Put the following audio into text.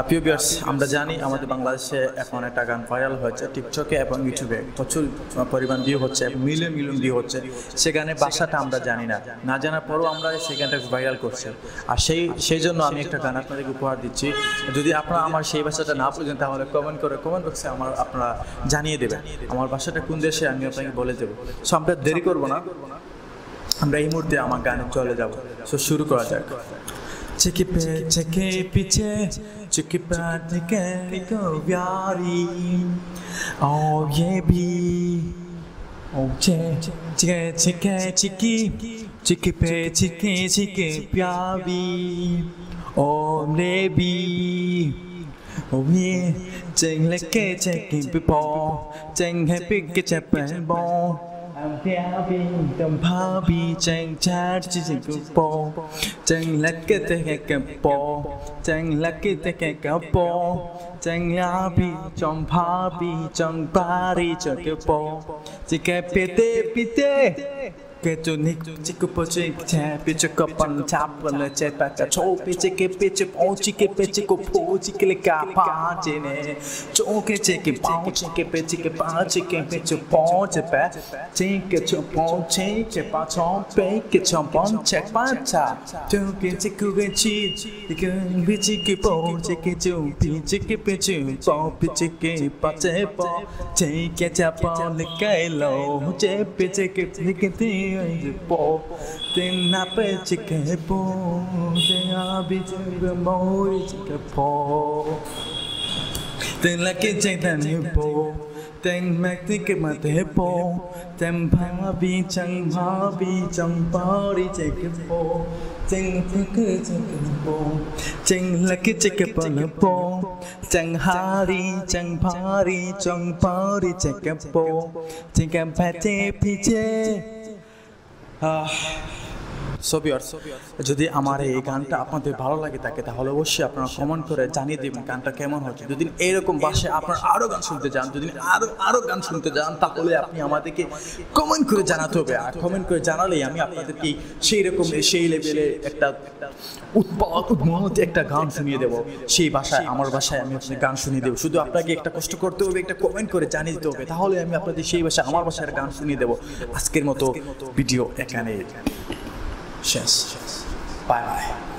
প্রিয় ভিউয়ার্স, আমরা জানি আমাদের বাংলাদেশে এখন একটা গান ভাইরাল হয়েছে টিকটকে এবং ইউটিউবে, প্রচুর পরিমাণ ভিউ হচ্ছে, মিলিয়ন মিলিয়ন ভিউ হচ্ছে। সে গানের ভাষাটা আমরা জানি না জানার পরও আমরা সেই গানটা ভাইরাল করছি। আর সেই জন্য আমি একটা গান আপনাদেরকে উপহার দিচ্ছি। যদি আপনারা আমার সেই ভাষাটা না বুঝেন তাহলে কমেন্ট বক্সে আপনারা জানিয়ে দেবেন আমার ভাষাটা কোন দেশে, আমি আপনাকে বলে দেবো। সো আমরা দেরি করবো না, আমরা এই মুহূর্তে আমার গানে চলে যাব। সো শুরু করা যাক। Chiki pe chiki piche, chiki pa chiki ko vyari. Oh yeah be, oh chiki pe chiki pyari. Oh baby, oh yeah, ching leke chiki pe po, ching happy ke chapan bo. I'm happy, I'm happy, chang chat, ching po, chang lucky take a po, chang lucky take a po, chang happy, chong happy, chong party, chong po, chike pite. Cái chỗ này chỉ có bao nhiêu cha, biết cho có bằng chắp và lời chết bạc cả chỗ, biết cho bao chỉ cái biết cho có phố chỉ cái cả pa chỉ này, chỗ cái chỉ cái bao chỉ cái biết cho bao chỉ bé, chỉ cái cho bao chỉ cái bao cho bé cái cho bao chết bạc cha, chỗ cái chỉ cái biết chỉ cái bao chỉ cái chỗ biết cho bao biết cái bao chết bao, chỉ cái cha bao lấy cái lẩu, chỉ biết cái tiếng po tin na pe chike po tin abi chike moi chike po tin la ke chang tan po tin mak ti ke ma te po tin pa bi chang pa ri chike po tin ke chike po tin la ke chike po chang hari chang pa ri chike po tin ke pa te piche। So viewers, যদি আমার এই গানটা আপনাদের ভালো লাগে থাকে তাহলে অবশ্যই আপনারা কমেন্ট করে জানিয়ে দেবেন গানটা কেমন হচ্ছে। যদি এইরকম ভাষায় আপনারা আরও গান শুনতে চান, যদি আরও গান শুনতে চান তাহলে আপনি আমাদেরকে কমেন্ট করে জানাতে হবে। আর কমেন্ট করে জানালেই আমি আপনাদেরকে সেই লেভেলে একটা উন্মুক্ত একটা গান শুনিয়ে দেবো। সেই ভাষায়, আমার ভাষায় আমি আপনাদের গান শুনিয়ে দেবো। শুধু আপনাকে একটা কষ্ট করতে হবে, একটা কমেন্ট করে জানিয়ে দিতে হবে, তাহলে আমি আপনাদের সেই ভাষায়, আমার ভাষায় গান শুনিয়ে দেবো। আজকের মতো ভিডিও এখানে শেষ। Bye bye.